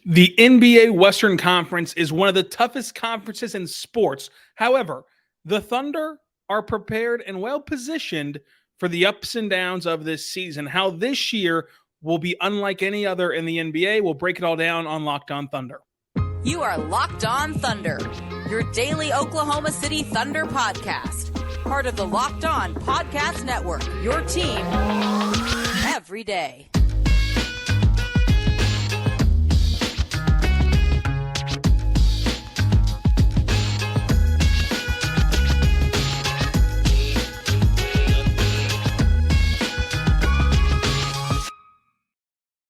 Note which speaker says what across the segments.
Speaker 1: The NBA Western Conference is one of the toughest conferences in sports. However, the Thunder are prepared and well positioned for the ups and downs of this season. How this year will be unlike any other in the NBA. We'll break it all down on Locked On Thunder.
Speaker 2: You are Locked On Thunder, your daily Oklahoma City Thunder podcast. Part of the Locked On Podcast Network, your team every day.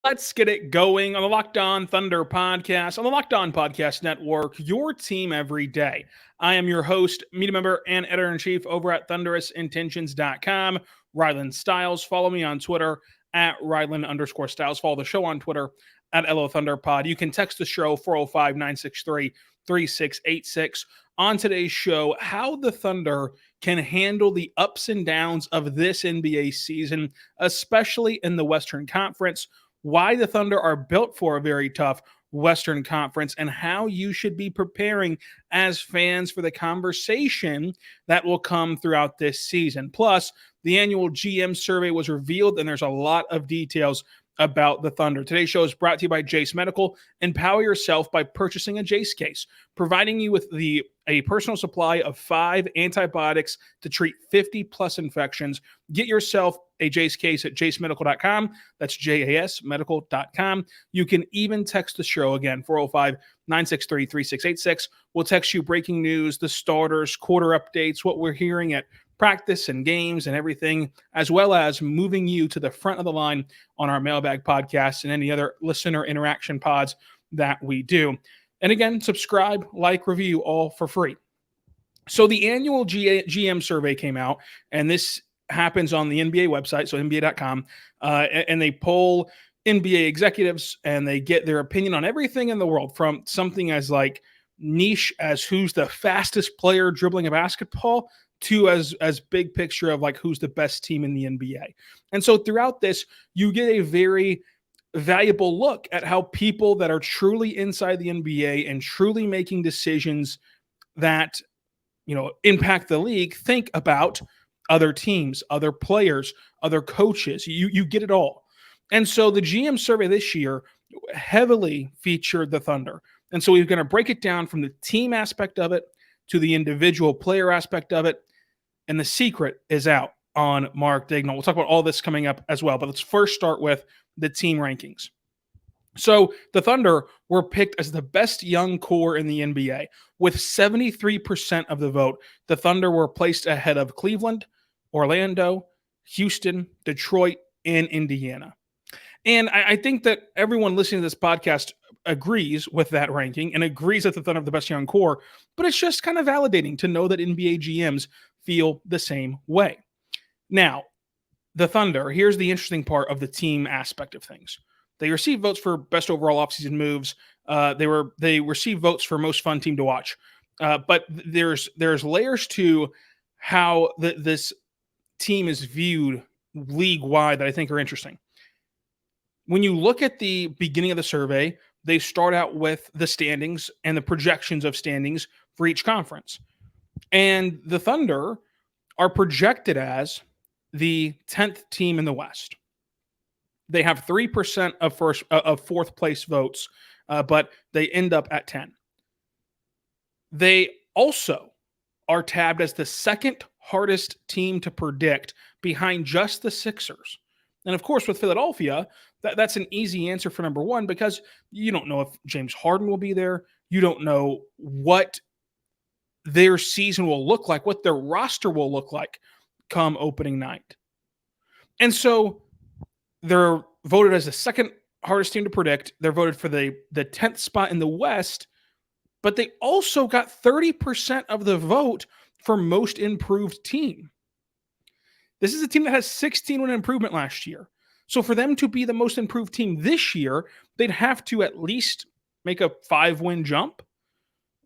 Speaker 1: Let's get it going on the Locked On Thunder podcast, on the Locked On Podcast Network, your team every day. I am your host, media member, and editor-in-chief over at thunderousintentions.com, Rylan Stiles. Follow me on Twitter at Rylan_Stiles. Follow the show on Twitter at LOThunderPod. You can text the show 405-963-3686. On today's show, how the Thunder can handle the ups and downs of this NBA season, especially in the Western Conference, why the Thunder are built for a very tough Western Conference, and how you should be preparing as fans for the conversation that will come throughout this season. Plus, the annual GM survey was revealed, and there's a lot of details about the Thunder. Today's show is brought to you by Jase Medical. Empower yourself by purchasing a Jase case, providing you with a personal supply of 5 antibiotics to treat 50+ infections. Get yourself a Jase case at jasemedical.com. That's JASmedical.com. You can even text the show again, 405-963-3686. We'll text you breaking news, the starters, quarter updates, what we're hearing at practice and games and everything, as well as moving you to the front of the line on our mailbag podcast and any other listener interaction pods that we do. And again, subscribe, like, review, all for free. So the annual GM survey came out, and this happens on the NBA website, so NBA.com, and they poll NBA executives, and they get their opinion on everything in the world, from something as like niche as who's the fastest player dribbling a basketball to as big picture of like who's the best team in the NBA. And so throughout this, you get a very valuable look at how people that are truly inside the NBA and truly making decisions that, impact the league think about other teams, other players, other coaches. You get it all. And so the GM survey this year heavily featured the Thunder. And so we're going to break it down from the team aspect of it to the individual player aspect of it. And the secret is out on Mark Daigneault. We'll talk about all this coming up as well. But let's first start with the team rankings. So the Thunder were picked as the best young core in the NBA. With 73% of the vote, the Thunder were placed ahead of Cleveland, Orlando, Houston, Detroit, and Indiana. And I think that everyone listening to this podcast agrees with that ranking and agrees that the Thunder have the best young core, but it's just kind of validating to know that NBA GMs feel the same way. Now, the Thunder, here's the interesting part of the team aspect of things. They received votes for best overall offseason moves. They received votes for most fun team to watch. But there's layers to how this team is viewed league-wide that I think are interesting. When you look at the beginning of the survey, they start out with the standings and the projections of standings for each conference. And the Thunder are projected as the 10th team in the West. They have 3% of fourth place votes, but they end up at 10. They also are tabbed as the second hardest team to predict, behind just the Sixers. And of course, with Philadelphia, that's an easy answer for number one, because you don't know if James Harden will be there. You don't know what their season will look like, what their roster will look like come opening night. And so they're voted as the second hardest team to predict. They're voted for the 10th spot in the West, but they also got 30% of the vote for most improved team. This is a team that has 16-win improvement last year. So for them to be the most improved team this year, they'd have to at least make a 5-win jump,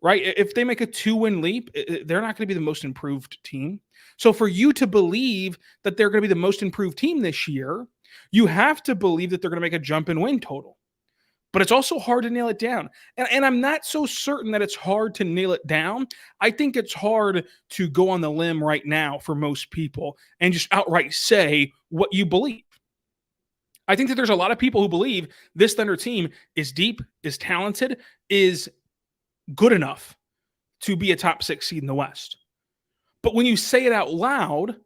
Speaker 1: right? If they make a 2-win leap, they're not going to be the most improved team. So for you to believe that they're going to be the most improved team this year, you have to believe that they're going to make a jump in win total. but it's also hard to nail it down. And I'm not so certain that it's hard to nail it down. I think it's hard to go on the limb right now for most people and just outright say what you believe. I think that there's a lot of people who believe this Thunder team is deep, is talented, is good enough to be a top 6 seed in the West. But when you say it out loud,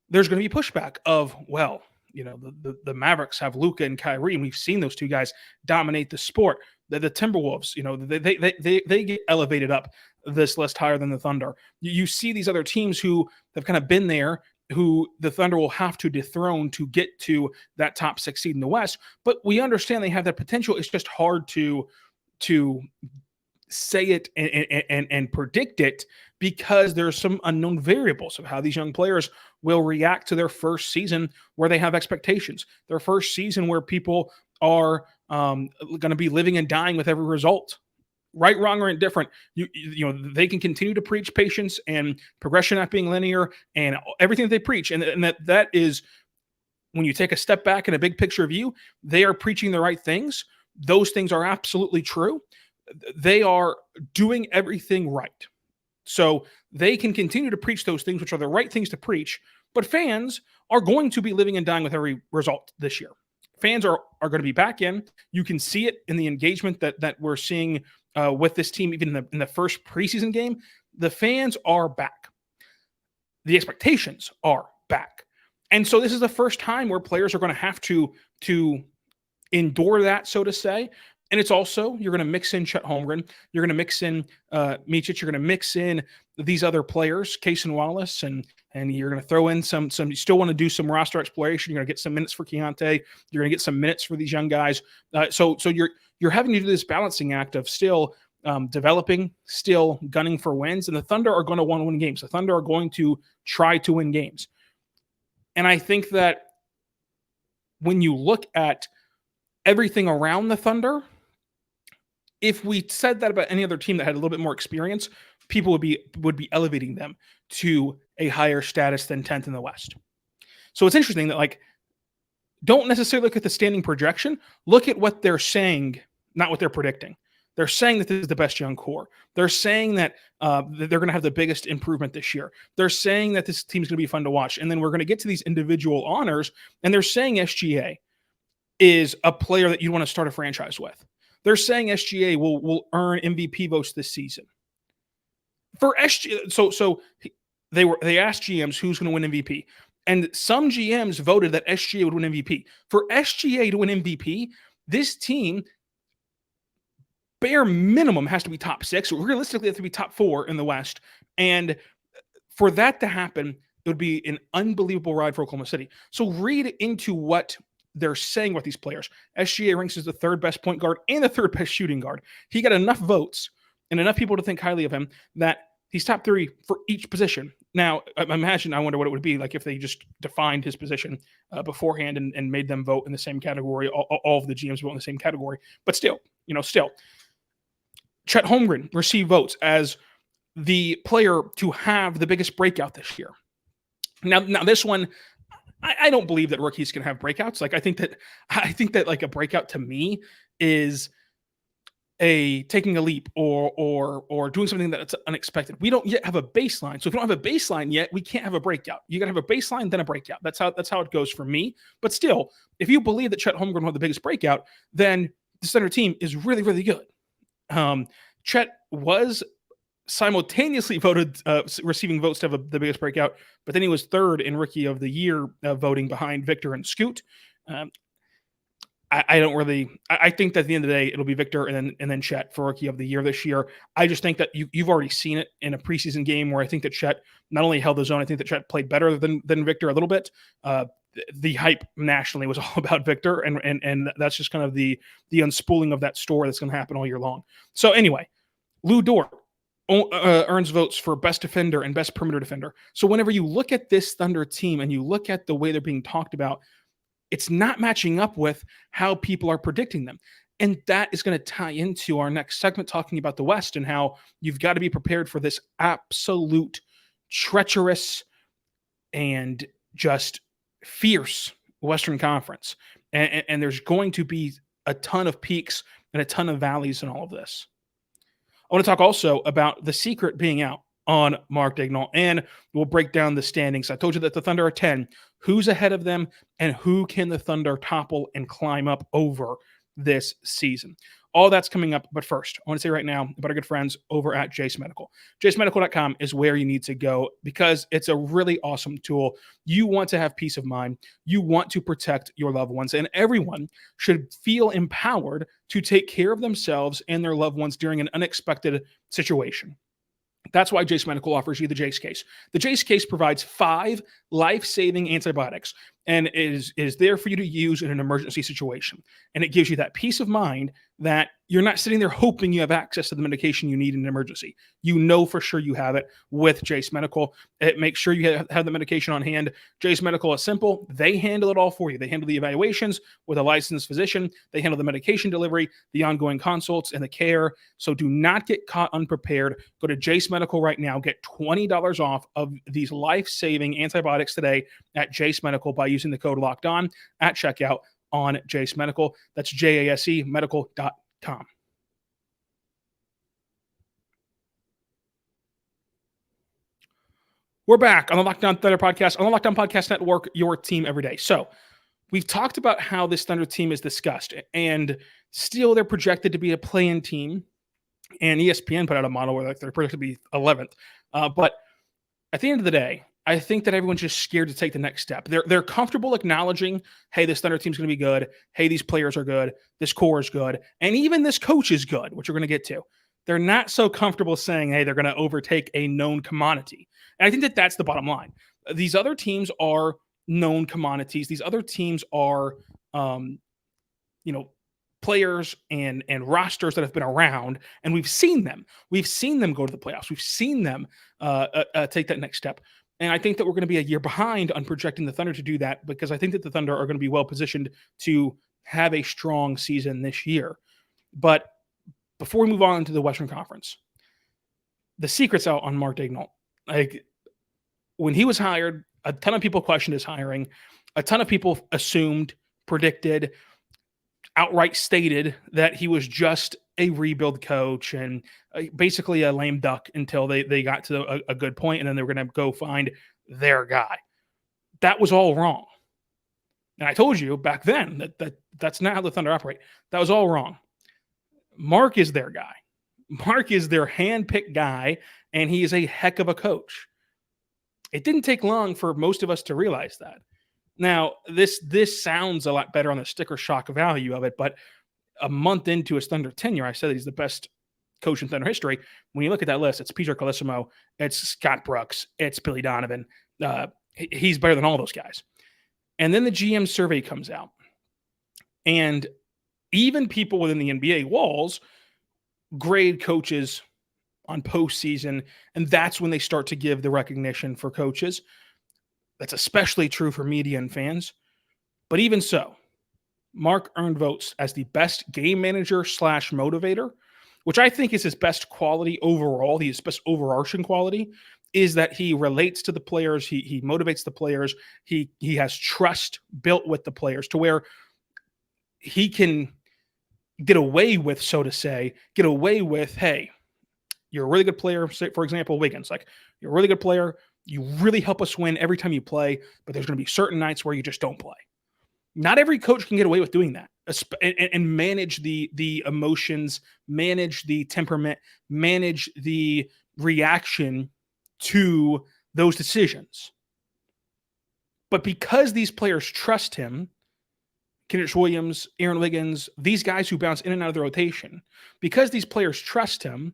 Speaker 1: there's going to be pushback of, well, the Mavericks have Luka and Kyrie, and we've seen those two guys dominate the sport. The Timberwolves, they get elevated up this list higher than the Thunder. You see these other teams who have kind of been there, who the Thunder will have to dethrone to get to that top 6 seed in the West. But we understand they have that potential. It's just hard to say it and predict it because there's some unknown variables of how these young players will react to their first season where they have expectations, their first season where people are going to be living and dying with every result. Right, wrong, or indifferent, they can continue to preach patience and progression not being linear and everything that they preach. And that is, when you take a step back and a big picture view, they are preaching the right things. Those things are absolutely true. They are doing everything right. So they can continue to preach those things, which are the right things to preach, but fans are going to be living and dying with every result this year. Fans are going to be back in. You can see it in the engagement that we're seeing with this team, even in the first preseason game. The fans are back. The expectations are back. And so this is the first time where players are going to have to endure that, so to say. And it's also, you're going to mix in Chet Holmgren. You're going to mix in Micic. You're going to mix in these other players, Case and Wallace, and you're going to throw in some. You still want to do some roster exploration. You're going to get some minutes for Keontae. You're going to get some minutes for these young guys. So you're having to do this balancing act of still developing, still gunning for wins. And the Thunder are going to want to win games. The Thunder are going to try to win games. And I think that when you look at everything around the Thunder, if we said that about any other team that had a little bit more experience, people would be elevating them to a higher status than 10th in the West. So it's interesting that, don't necessarily look at the standing projection. Look at what they're saying, not what they're predicting. They're saying that this is the best young core. They're saying that they're going to have the biggest improvement this year. They're saying that this team's going to be fun to watch. And then we're going to get to these individual honors, and they're saying SGA is a player that you want to start a franchise with. They're saying SGA will earn MVP votes this season. For SGA, so they asked GMs who's going to win MVP, and some GMs voted that SGA would win MVP. For SGA to win MVP, this team, bare minimum, has to be top 6. Realistically, it has to be top 4 in the West. And for that to happen, it would be an unbelievable ride for Oklahoma City. So read into what they're saying about these players. SGA ranks as the 3rd best point guard and the 3rd best shooting guard. He got enough votes and enough people to think highly of him that he's top 3 for each position. Now, I wonder what it would be like if they just defined his position beforehand and made them vote in the same category, all of the GMs vote in the same category. But still. Chet Holmgren received votes as the player to have the biggest breakout this year. Now this one, I don't believe that rookies can have breakouts. I think that like a breakout to me is taking a leap or doing something that's unexpected. We don't yet have a baseline. So if we don't have a baseline yet, we can't have a breakout. You got to have a baseline, then a breakout. That's how it goes for me. But still, if you believe that Chet Holmgren will have the biggest breakout, then the Thunder team is really, really good. Chet was simultaneously voted receiving votes to have the biggest breakout, but then he was 3rd in Rookie of the Year voting behind Victor and Scoot. I think that at the end of the day, it'll be Victor and then Chet for Rookie of the Year this year. I just think that you've already seen it in a preseason game where I think that Chet not only held his own, I think that Chet played better than Victor a little bit. The hype nationally was all about Victor, and that's just kind of the unspooling of that story that's going to happen all year long. So anyway, Lou Dort earns votes for best defender and best perimeter defender. So whenever you look at this Thunder team and you look at the way they're being talked about, it's not matching up with how people are predicting them. And that is going to tie into our next segment, talking about the West and how you've got to be prepared for this absolute treacherous and just fierce Western Conference. And there's going to be a ton of peaks and a ton of valleys in all of this. I want to talk also about the secret being out on Mark Daigneault, and we'll break down the standings. I told you that the Thunder are 10. Who's ahead of them, and who can the Thunder topple and climb up over this season? All that's coming up, but first, I want to say right now about our good friends over at Jase Medical. JaseMedical.com is where you need to go because it's a really awesome tool. You want to have peace of mind. You want to protect your loved ones, and everyone should feel empowered to take care of themselves and their loved ones during an unexpected situation. That's why Jase Medical offers you the Jase case. The Jase case provides 5 life-saving antibiotics and is there for you to use in an emergency situation. And it gives you that peace of mind that you're not sitting there hoping you have access to the medication you need in an emergency. You know for sure you have it with Jase Medical. It makes sure you have the medication on hand. Jase Medical is simple. They handle it all for you. They handle the evaluations with a licensed physician. They handle the medication delivery, the ongoing consults, and the care. So do not get caught unprepared. Go to Jase Medical right now. Get $20 off of these life-saving antibiotics today at Jase Medical by using the code LOCKEDON at checkout on Jase Medical. That's JASE medical.com. We're back on the Locked On Thunder podcast, on the Locked On Podcast Network, your team every day. So we've talked about how this Thunder team is discussed, and still they're projected to be a play-in team, and ESPN put out a model where they're projected to be 11th. But at the end of the day, I think that everyone's just scared to take the next step. They're comfortable acknowledging, hey, this Thunder team's going to be good. Hey, these players are good. This core is good. And even this coach is good, which we're going to get to. They're not so comfortable saying, hey, they're going to overtake a known commodity. And I think that that's the bottom line. These other teams are known commodities. These other teams are, players and rosters that have been around, and we've seen them. We've seen them go to the playoffs. We've seen them take that next step. And I think that we're going to be a year behind on projecting the Thunder to do that because I think that the Thunder are going to be well positioned to have a strong season this year. But before we move on to the Western Conference, the secret's out on Mark Daigneault. Like, when he was hired, a ton of people questioned his hiring. A ton of people assumed, predicted, outright stated that he was just a rebuild coach and basically a lame duck until they got to a good point, and then they were going to go find their guy. That was all wrong. And I told you back then that's not how the Thunder operate. That was all wrong. Mark is their guy. Mark is their hand-picked guy, and he is a heck of a coach. It didn't take long for most of us to realize that. Now, this sounds a lot better on the sticker shock value of it, but a month into his Thunder tenure, I said that he's the best coach in Thunder history. When you look at that list, it's Peter Carlesimo, it's Scott Brooks, it's Billy Donovan. He's better than all those guys. And then the GM survey comes out. And even people within the NBA walls grade coaches on postseason, and that's when they start to give the recognition for coaches. That's especially true for media and fans. But even so, Mark earned votes as the best game manager / motivator, which I think is his best quality overall. His best overarching quality is that he relates to the players. He motivates the players. He has trust built with the players to where he can get away with, so to say, hey, you're a really good player. Say, for example, Wiggins, like, you're a really good player. You really help us win every time you play, but there's going to be certain nights where you just don't play. Not every coach can get away with doing that and manage the emotions, manage the temperament, manage the reaction to those decisions. But because these players trust him, Kenrich Williams, Aaron Wiggins, these guys who bounce in and out of the rotation, because these players trust him,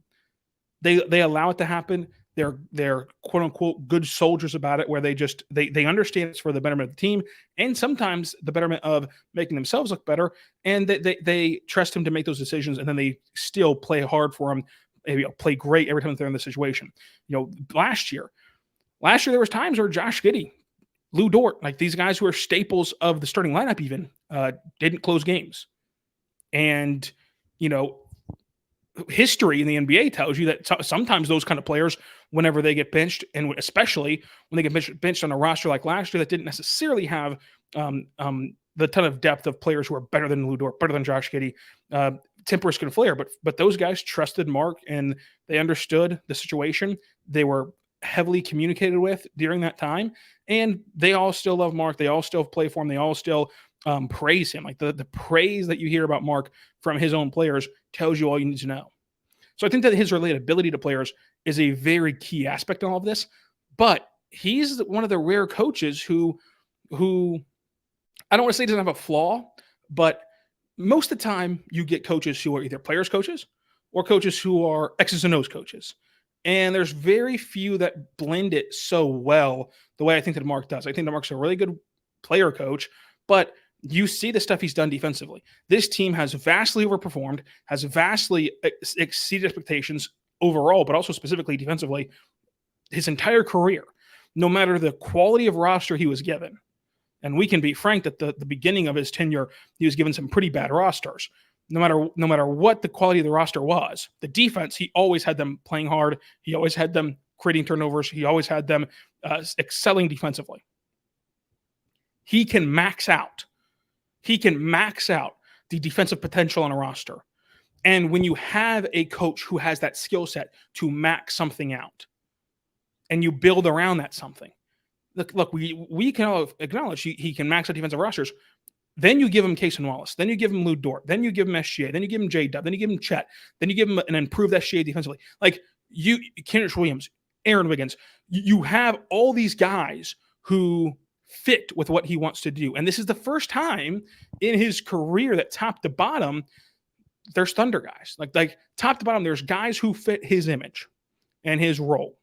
Speaker 1: they allow it to happen. They're quote unquote good soldiers about it, where they understand it's for the betterment of the team and sometimes the betterment of making themselves look better. And they trust him to make those decisions, and then they still play hard for him, maybe play great every time they're in the situation. Last year there was times where Josh Giddey, Lou Dort, like these guys who are staples of the starting lineup even didn't close games. And, history in the NBA tells you that sometimes those kind of players, whenever they get benched, and especially when they get benched on a roster like last year that didn't necessarily have the ton of depth of players who are better than Lou Dort, better than Josh Giddey. Tempers can flare, but those guys trusted Mark and they understood the situation. They were heavily communicated with during that time, and they all still love Mark. They all still play for him. They all still praise him. Like the praise that you hear about Mark from his own players tells you all you need to know. So I think that his relatability to players is a very key aspect in all of this, but he's one of the rare coaches who I don't want to say doesn't have a flaw, but most of the time you get coaches who are either players coaches or coaches who are X's and O's coaches. And there's very few that blend it so well the way I think that Mark does. I think that Mark's a really good player coach, but you see the stuff he's done defensively. This team has vastly overperformed, has vastly exceeded expectations overall, but also specifically defensively his entire career, no matter the quality of roster he was given. And we can be frank that the beginning of his tenure, he was given some pretty bad rosters. No matter what the quality of the roster was, the defense, he always had them playing hard. He always had them creating turnovers. He always had them excelling defensively. He can max out. He can max out the defensive potential on a roster. And when you have a coach who has that skill set to max something out and you build around that something, look, we can all acknowledge he can max out defensive rosters. Then you give him Case and Wallace. Then you give him Lou Dort. Then you give him SGA. Then you give him J-Dub. Then you give him Chet. Then you give him an improved SGA defensively. Like Kenrich Williams, Aaron Wiggins, you have all these guys who fit with what he wants to do. And this is the first time in his career that top to bottom, there's Thunder guys. Like top to bottom, there's guys who fit his image and his role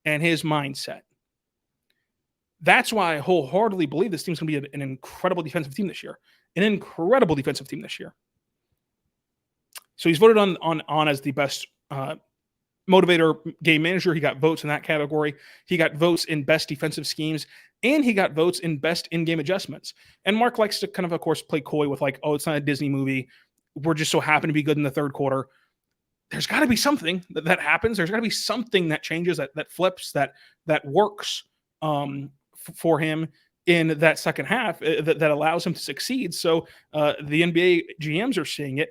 Speaker 1: and his mindset. That's why I wholeheartedly believe this team's going to be an incredible defensive team this year. An incredible defensive team this year. So he's voted on as the best motivator, game manager. He got votes in that category. He got votes in best defensive schemes, and he got votes in best in-game adjustments. And Mark likes to kind of course, play coy with like, oh, it's not a Disney movie. We're just so happen to be good in the third quarter. There's got to be something that happens. There's got to be something that changes, that flips, that works for him in that second half that allows him to succeed. So the NBA GMs are seeing it.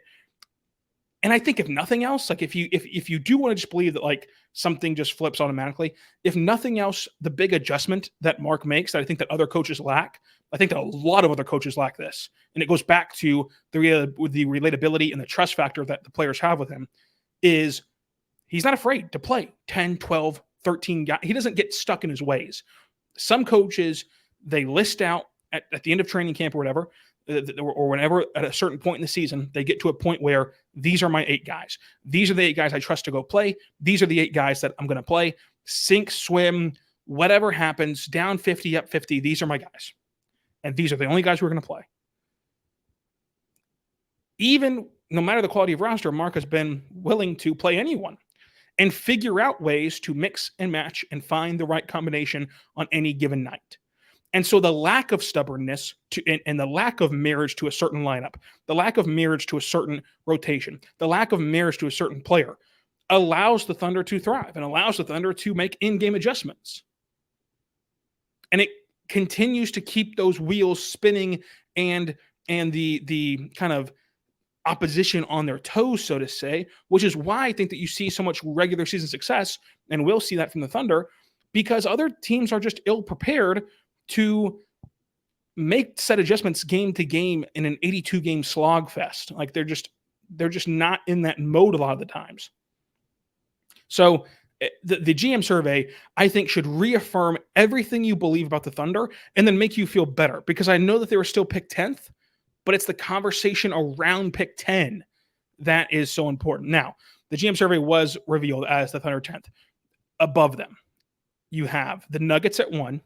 Speaker 1: And I think if nothing else, like if you do want to just believe that like something just flips automatically, if nothing else, the big adjustment that Mark makes that I think that other coaches lack, I think that a lot of other coaches lack this. And it goes back to the relatability and the trust factor that the players have with him is he's not afraid to play 10, 12, 13 guys. He doesn't get stuck in his ways. Some coaches, they list out at the end of training camp or whatever, or whenever at a certain point in the season, they get to a point where these are my 8 guys. These are the 8 guys I trust to go play. These are the 8 guys that I'm going to play. Sink, swim, whatever happens, down 50, up 50, these are my guys. And these are the only guys who are going to play. Even no matter the quality of roster, Mark has been willing to play anyone and figure out ways to mix and match and find the right combination on any given night. And so the lack of stubbornness and the lack of marriage to a certain lineup, the lack of marriage to a certain rotation, the lack of marriage to a certain player allows the Thunder to thrive and allows the Thunder to make in-game adjustments. And it continues to keep those wheels spinning and the kind of opposition on their toes, so to say, which is why I think that you see so much regular season success, and we'll see that from the Thunder, because other teams are just ill-prepared to make set adjustments game to game in an 82-game slog fest. Like they're just not in that mode a lot of the times. So the GM survey, I think, should reaffirm everything you believe about the Thunder and then make you feel better, because I know that they were still picked 10th, but it's the conversation around pick 10 that is so important. Now, the GM survey was revealed as the Thunder 10th. Above them, you have the Nuggets at 1,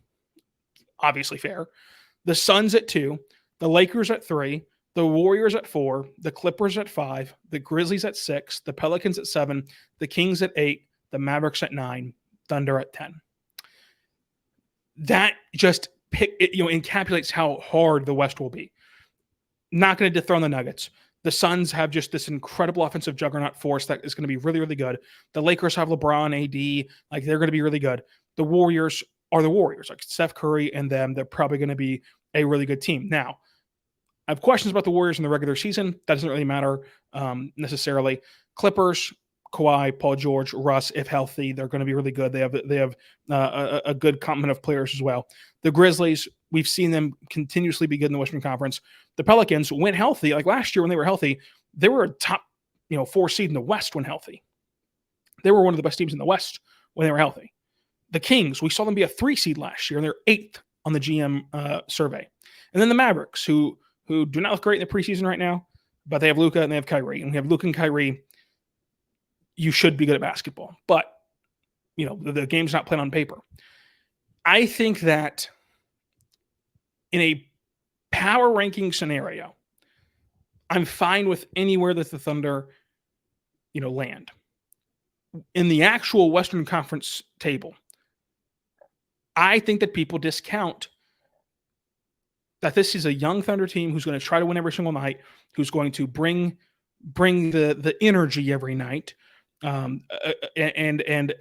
Speaker 1: obviously fair, the Suns at 2, the Lakers at 3, the Warriors at 4, the Clippers at 5, the Grizzlies at 6, the Pelicans at 7, the Kings at 8, the Mavericks at 9, Thunder at 10. That just encapsulates how hard the West will be. Not going to dethrone the Nuggets. The Suns have just this incredible offensive juggernaut force that is going to be really, really good. The Lakers have LeBron, AD, like they're going to be really good. The Warriors are the Warriors, like Steph Curry and them. They're probably going to be a really good team. Now, I have questions about the Warriors in the regular season. That doesn't really matter necessarily. Clippers, Kawhi, Paul George, Russ, if healthy, they're going to be really good. They have a good complement of players as well. The Grizzlies, we've seen them continuously be good in the Western Conference. The Pelicans, when healthy, like last year when they were healthy, they were a top 4 seed in the West when healthy. They were one of the best teams in the West when they were healthy. The Kings, we saw them be a 3 seed last year, and they're 8th on the GM survey. And then the Mavericks, who do not look great in the preseason right now, but they have Luka and they have Kyrie. And we have Luka and Kyrie. You should be good at basketball. But, the game's not played on paper. I think that in a power ranking scenario, I'm fine with anywhere that the Thunder, land. In the actual Western Conference table, I think that people discount that this is a young Thunder team who's going to try to win every single night, who's going to bring the energy every night, and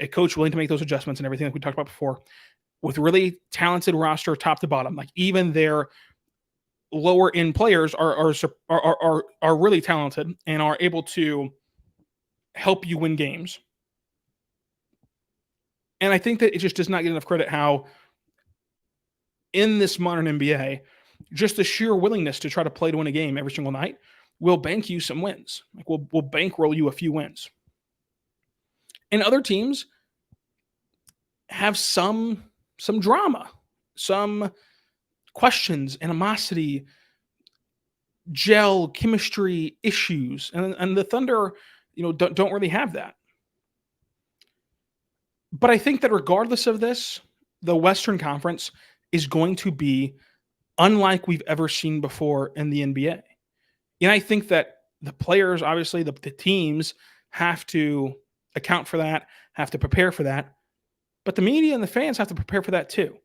Speaker 1: a coach willing to make those adjustments and everything like we talked about before, with really talented roster top to bottom. Like even their lower end players are really talented and are able to help you win games. And I think that it just does not get enough credit how in this modern NBA, just the sheer willingness to try to play to win a game every single night will bank you some wins. Like we'll bankroll you a few wins. And other teams have some drama, some questions, animosity, chemistry issues. And the Thunder, don't really have that. But I think that regardless of this, the Western Conference is going to be unlike we've ever seen before in the NBA. And I think that the players, obviously, the teams have to account for that, have to prepare for that. But the media and the fans have to prepare for that too.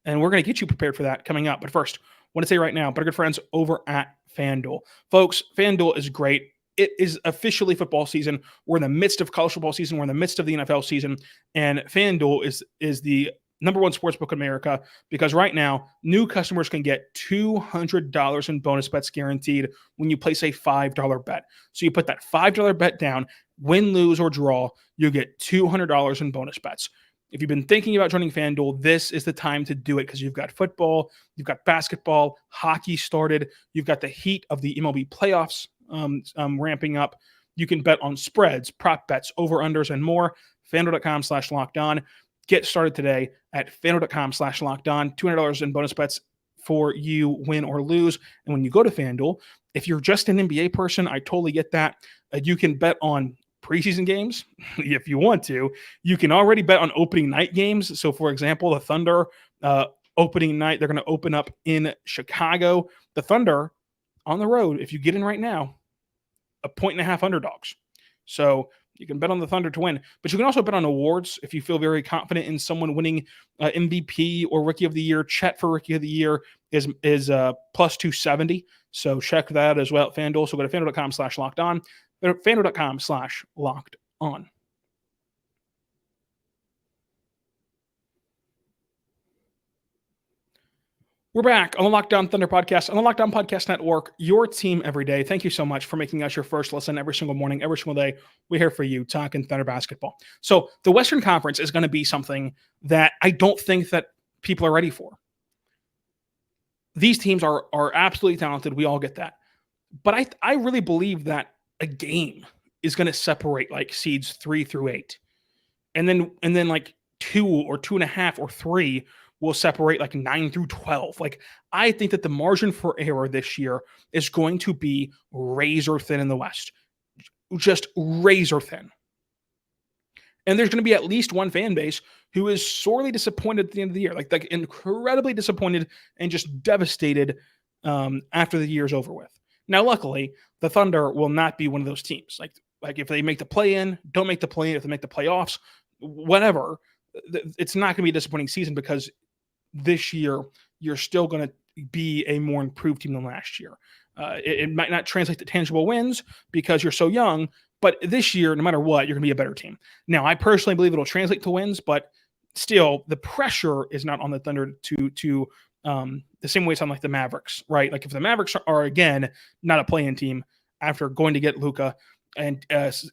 Speaker 1: And we're going to get you prepared for that coming up. But first, I want to say right now, but our good friends over at FanDuel. Folks, FanDuel is great. It is officially football season. We're in the midst of college football season. We're in the midst of the NFL season. And FanDuel is the number one sportsbook in America because right now, new customers can get $200 in bonus bets guaranteed when you place a $5 bet. So you put that $5 bet down, win, lose, or draw, you get $200 in bonus bets. If you've been thinking about joining FanDuel, this is the time to do it because you've got football, you've got basketball, hockey started, you've got the heat of the MLB playoffs ramping up. You can bet on spreads, prop bets, over-unders, and more. FanDuel.com/LockedOn. Get started today at FanDuel.com/LockedOn. $200 in bonus bets for you, win or lose. And when you go to FanDuel, if you're just an NBA person, I totally get that. You can bet on preseason games if you want to. You can already bet on opening night games. So, for example, the Thunder opening night, they're going to open up in Chicago. The Thunder on the road, if you get in right now, 1.5 underdogs. So you can bet on the Thunder to win, but you can also bet on awards if you feel very confident in someone winning MVP or Rookie of the Year. Chet for Rookie of the Year is plus 270. So check that as well at FanDuel. So go to FanDuel.com/LockedOn. FanDuel.com/LockedOn. We're back on the Locked On Thunder podcast, on the Locked On Podcast Network, your team every day. Thank you so much for making us your first listen every single morning, every single day. We're here for you, talking Thunder basketball. So the Western Conference is going to be something that I don't think that people are ready for. These teams are absolutely talented. We all get that. But I really believe that a game is going to separate like seeds 3 through 8. And then like 2 or 2.5 or 3 will separate like 9 through 12. Like I think that the margin for error this year is going to be razor thin in the West. Just razor thin. And there's going to be at least one fan base who is sorely disappointed at the end of the year, like incredibly disappointed and just devastated after the year's over with. Now, luckily, the Thunder will not be one of those teams. Like if they make the play-in, don't make the play-in, if they make the playoffs, whatever, it's not going to be a disappointing season because this year you're still going to be a more improved team than last year. It might not translate to tangible wins because you're so young, but this year, no matter what, you're going to be a better team. Now, I personally believe it'll translate to wins, but still, the pressure is not on the Thunder to The same way it's on like the Mavericks, right? Like if the Mavericks are again not a play-in team after going to get Luka and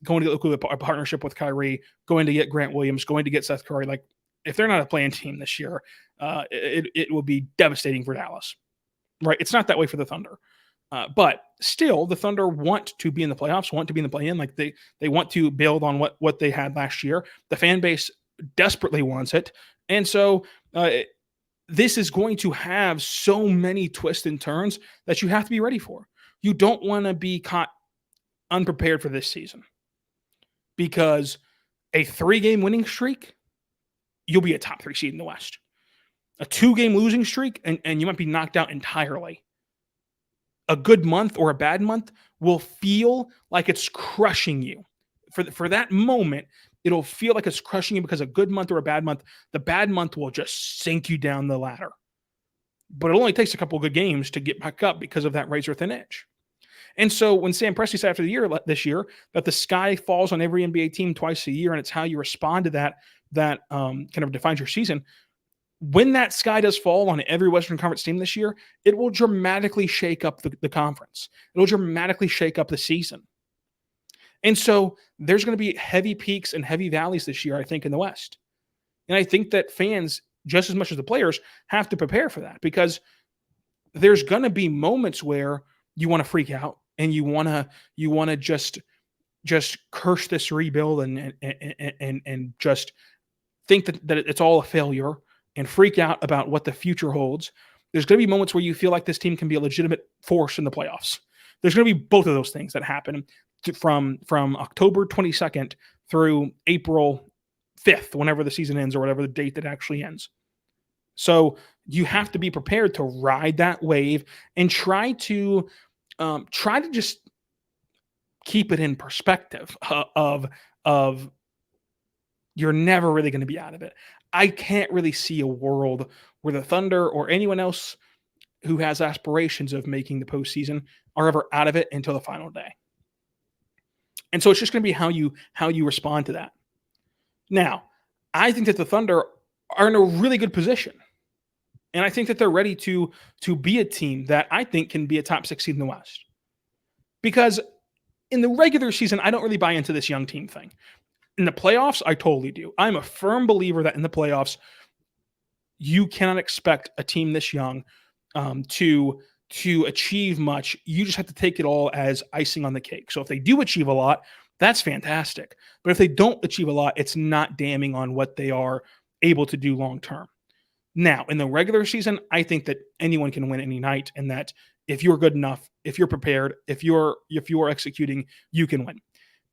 Speaker 1: going to get Luka a partnership with Kyrie, going to get Grant Williams, going to get Seth Curry, like if they're not a play-in team this year, it will be devastating for Dallas, right? It's not that way for the Thunder. But still, the Thunder want to be in the playoffs, want to be in the play-in. Like they want to build on what they had last year. The fan base desperately wants it. And so this is going to have so many twists and turns that you have to be ready for. You don't want to be caught unprepared for this season because a 3-game winning streak, you'll be a top 3 seed in the West. A 2-game losing streak, and you might be knocked out entirely. A good month or a bad month will feel like it's crushing you. For that moment, it'll feel like it's crushing you because a good month or a bad month, the bad month will just sink you down the ladder. But it only takes a couple of good games to get back up because of that razor-thin edge. And so when Sam Presti said after the year this year that the sky falls on every NBA team twice a year and it's how you respond to that kind of defines your season, when that sky does fall on every Western Conference team this year, it will dramatically shake up the conference. It will dramatically shake up the season. And so there's going to be heavy peaks and heavy valleys this year, I think, in the West. And I think that fans, just as much as the players, have to prepare for that because there's going to be moments where you want to freak out and you want to just curse this rebuild and just think that it's all a failure and freak out about what the future holds. There's going to be moments where you feel like this team can be a legitimate force in the playoffs. There's going to be both of those things that happen from October 22nd through April 5th, whenever the season ends or whatever the date that actually ends. So you have to be prepared to ride that wave and try to just keep it in perspective of you're never really going to be out of it. I can't really see a world where the Thunder or anyone else who has aspirations of making the postseason are ever out of it until the final day. And so it's just going to be how you respond to that. Now, I think that the Thunder are in a really good position. And I think that they're ready to be a team that I think can be a top 6 seed in the West. Because in the regular season, I don't really buy into this young team thing. In the playoffs, I totally do. I'm a firm believer that in the playoffs, you cannot expect a team this young to achieve much. You just have to take it all as icing on the cake. So if they do achieve a lot, that's fantastic. But if they don't achieve a lot, it's not damning on what they are able to do long term. Now, in the regular season, I think that anyone can win any night, and that if you're good enough, if you're prepared, if you're executing, you can win.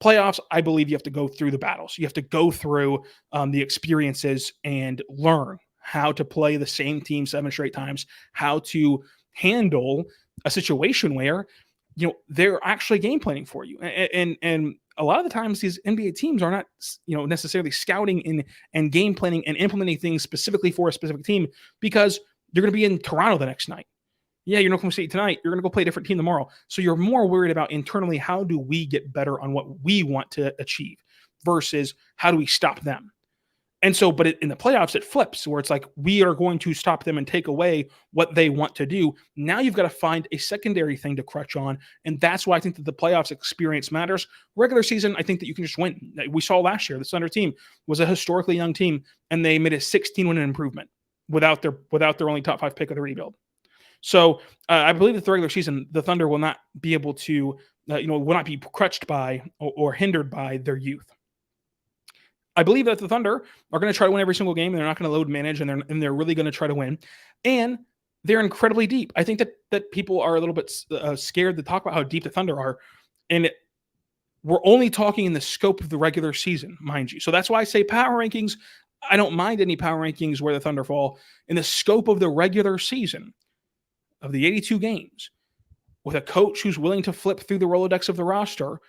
Speaker 1: Playoffs, I believe you have to go through the battles. You have to go through the experiences and learn how to play the same team 7 straight times, how to handle a situation where they're actually game planning for you. And a lot of the times these NBA teams are not necessarily scouting and game planning and implementing things specifically for a specific team because you're going to be in Toronto the next night. Yeah, you're not going to see it tonight. You're going to go play a different team tomorrow. So you're more worried about internally, how do we get better on what we want to achieve versus how do we stop them? And so, but in the playoffs, it flips where it's like, we are going to stop them and take away what they want to do. Now you've got to find a secondary thing to crutch on. And that's why I think that the playoffs experience matters. Regular season, I think that you can just win. We saw last year, the Thunder team was a historically young team, and they made a 16-win improvement without their only top 5 pick of the rebuild. So I believe that the regular season, the Thunder will not be able to, will not be crutched by or hindered by their youth. I believe that the Thunder are going to try to win every single game, and they're not going to load manage, and they're really going to try to win. And they're incredibly deep. I think that people are a little bit scared to talk about how deep the Thunder are, and we're only talking in the scope of the regular season, mind you. So that's why I say power rankings. I don't mind any power rankings where the Thunder fall in the scope of the regular season of the 82 games with a coach who's willing to flip through the Rolodex of the roster.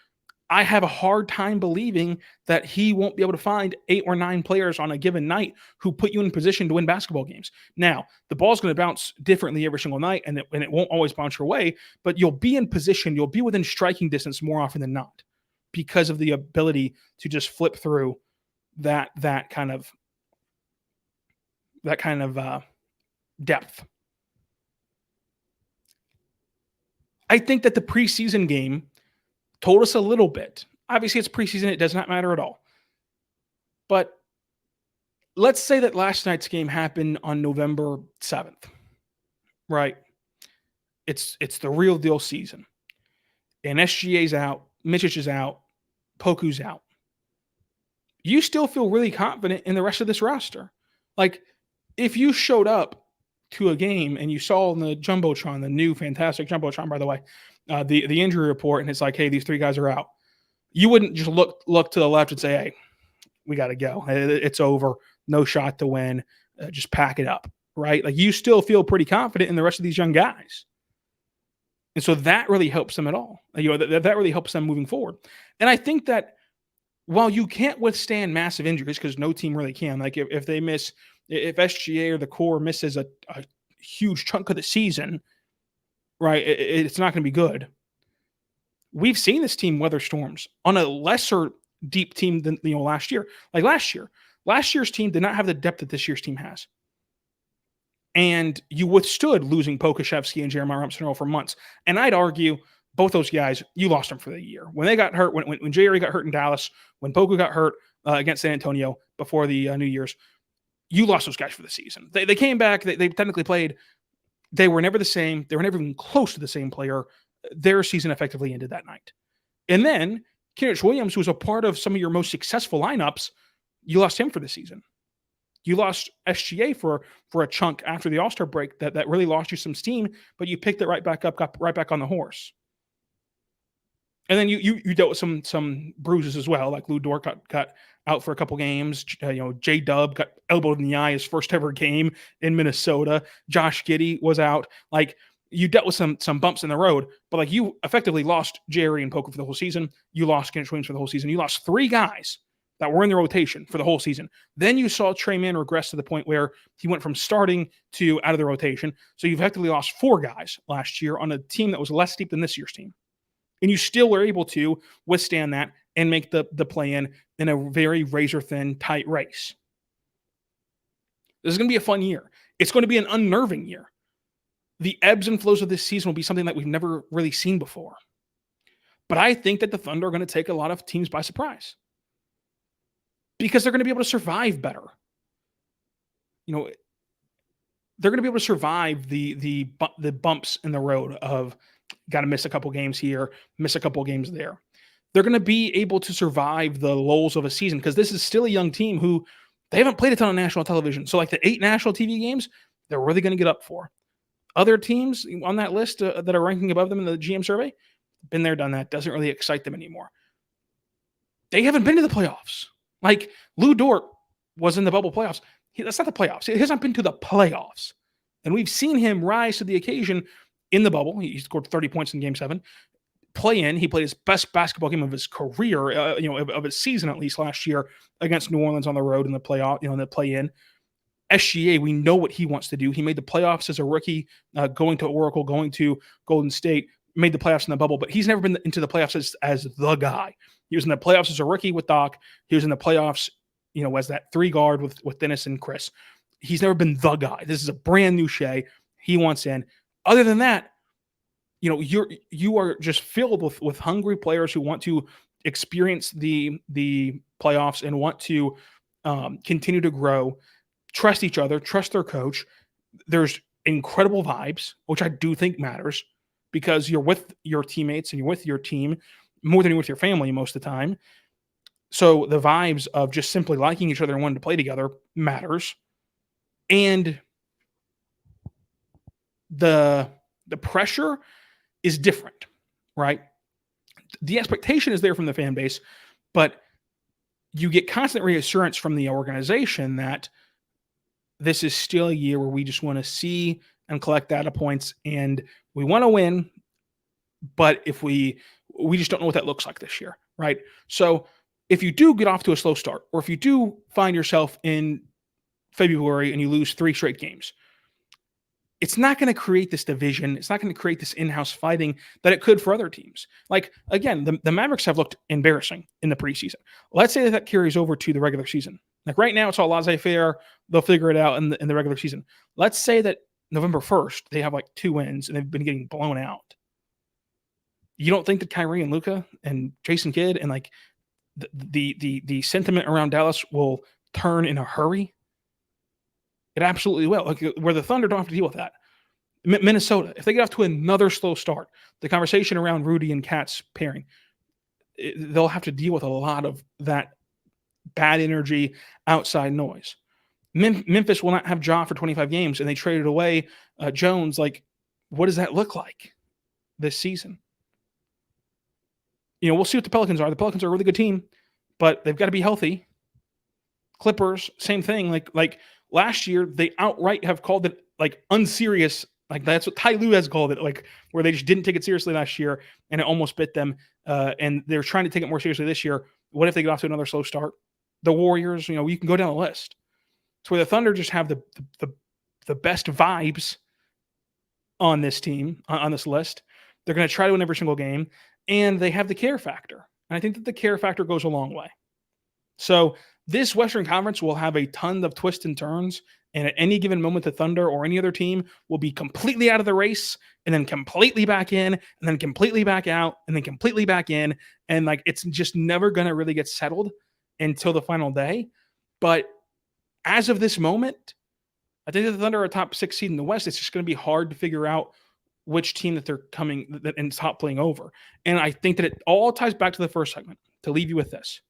Speaker 1: I have a hard time believing that he won't be able to find 8 or 9 players on a given night who put you in position to win basketball games. Now, the ball's going to bounce differently every single night, and it won't always bounce your way, but you'll be in position, you'll be within striking distance more often than not because of the ability to just flip through that kind of depth. I think that the preseason game told us a little bit. Obviously, it's preseason. It does not matter at all. But let's say that last night's game happened on November 7th, right? It's the real deal season. And SGA's out, Mitchich is out, Poku's out. You still feel really confident in the rest of this roster. Like, if you showed up to a game and you saw on the Jumbotron, the new fantastic Jumbotron, by the way, the injury report, and it's like, hey, these 3 guys are out. You wouldn't just look to the left and say, hey, we got to go. It's over. No shot to win. Just pack it up, right? Like, you still feel pretty confident in the rest of these young guys. And so that really helps them at all. That really helps them moving forward. And I think that while you can't withstand massive injuries, because no team really can, like if SGA or the core misses a huge chunk of the season, right, it's not going to be good. We've seen this team weather storms on a lesser deep team than last year. Like last year's team did not have the depth that this year's team has. And you withstood losing Pokusevski and Jeremiah Robinson for months. And I'd argue both those guys, you lost them for the year. When they got hurt, when Jerry got hurt in Dallas, when Poku got hurt against San Antonio before the New Year's, you lost those guys for the season. They came back. They technically played. They were never the same. They were never even close to the same player. Their season effectively ended that night. And then Kenrich Williams, who was a part of some of your most successful lineups, you lost him for the season. You lost SGA for a chunk after the All-Star break that really lost you some steam, but you picked it right back up, got right back on the horse. And then you dealt with some bruises as well, like Lou Dort got out for a couple games. J-Dub got elbowed in the eye his first ever game in Minnesota. Josh Giddey was out. Like, you dealt with some bumps in the road, but like, you effectively lost Jerry and Poku for the whole season. You lost Kenrich Williams for the whole season. You lost 3 guys that were in the rotation for the whole season. Then you saw Tre Mann regress to the point where he went from starting to out of the rotation. So you've effectively lost 4 guys last year on a team that was less deep than this year's team. And you still were able to withstand that and make the play-in in a very razor-thin, tight race. This is going to be a fun year. It's going to be an unnerving year. The ebbs and flows of this season will be something that we've never really seen before. But I think that the Thunder are going to take a lot of teams by surprise, because they're going to be able to survive better. They're going to be able to survive the bumps in the road of got to miss a couple games here, miss a couple games there. They're going to be able to survive the lulls of a season, because this is still a young team who they haven't played a ton on national television. So like the 8 national TV games, they're really going to get up for. Other teams on that list that are ranking above them in the GM survey, been there, done that, doesn't really excite them anymore. They haven't been to the playoffs. Like Lou Dort was in the bubble playoffs. That's not the playoffs. He hasn't been to the playoffs. And we've seen him rise to the occasion in the bubble. He scored 30 points in Game 7. Play-in, he played his best basketball game of his career, of his season at least last year against New Orleans on the road in the playoff, in the play-in. SGA, we know what he wants to do. He made the playoffs as a rookie, going to Oracle, going to Golden State, made the playoffs in the bubble, but he's never been into the playoffs as the guy. He was in the playoffs as a rookie with Doc. He was in the playoffs, as that 3 guard with Dennis and Chris. He's never been the guy. This is a brand new Shai. He wants in. Other than that, you are just filled with hungry players who want to experience the playoffs and want to continue to grow, trust each other, trust their coach. There's incredible vibes, which I do think matters, because you're with your teammates and you're with your team more than you're with your family most of the time. So the vibes of just simply liking each other and wanting to play together matters. And the pressure is different, right? The expectation is there from the fan base, but you get constant reassurance from the organization that this is still a year where we just want to see and collect data points, and we want to win, but if we just don't know what that looks like this year, right? So if you do get off to a slow start, or if you do find yourself in February and you lose 3 straight games, it's not going to create this division. It's not going to create this in-house fighting that it could for other teams. Like, again, the Mavericks have looked embarrassing in the preseason. Let's say that carries over to the regular season. Like right now, it's all laissez-faire. They'll figure it out in the regular season. Let's say that November 1st, they have like 2 wins and they've been getting blown out. You don't think that Kyrie and Luka and Jason Kidd and like the sentiment around Dallas will turn in a hurry? It absolutely will. Like, where the Thunder don't have to deal with that. Minnesota, if they get off to another slow start, the conversation around Rudy and Cat's pairing, they'll have to deal with a lot of that bad energy, outside noise. Memphis will not have Ja for 25 games, and they traded away Jones. Like, what does that look like this season? We'll see what the Pelicans are. The Pelicans are a really good team, but they've got to be healthy. Clippers, same thing. Like last year, they outright have called it like unserious. Like, that's what Ty Lue has called it, like, where they just didn't take it seriously last year, and it almost bit them. And they're trying to take it more seriously this year. What if they get off to another slow start? The Warriors, you can go down the list. It's where the Thunder just have the best vibes on this team, on this list. They're going to try to win every single game, and they have the care factor. And I think that the care factor goes a long way. So this Western Conference will have a ton of twists and turns, and at any given moment, the Thunder or any other team will be completely out of the race, and then completely back in, and then completely back out, and then completely back in. And like, it's just never going to really get settled until the final day. But as of this moment, I think that the Thunder are a top 6 seed in the West. It's just going to be hard to figure out which team that they're coming and top playing over. And I think that it all ties back to the first segment, to leave you with this.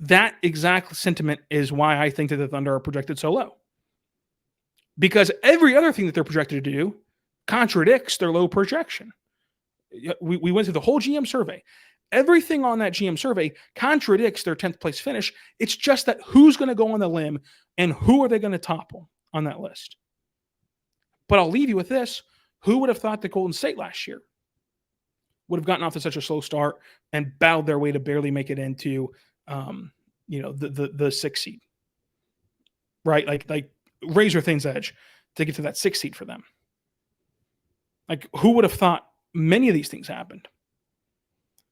Speaker 1: That exact sentiment is why I think that the Thunder are projected so low. Because every other thing that they're projected to do contradicts their low projection. We went through the whole GM survey. Everything on that GM survey contradicts their 10th place finish. It's just that who's going to go on the limb and who are they going to topple on that list. But I'll leave you with this. Who would have thought that Golden State last year would have gotten off to such a slow start and battled their way to barely make it into the 6th seed, right? Like razor thin's edge to get to that 6th seed for them. Like, who would have thought many of these things happened?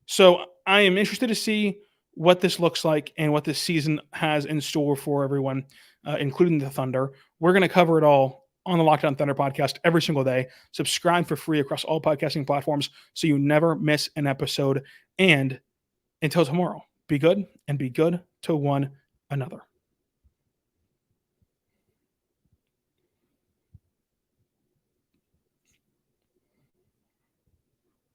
Speaker 1: So I am interested to see what this looks like and what this season has in store for everyone, including the Thunder. We're going to cover it all on the Locked On Thunder podcast every single day. Subscribe for free across all podcasting platforms so you never miss an episode. And until tomorrow, be good and be good to one another.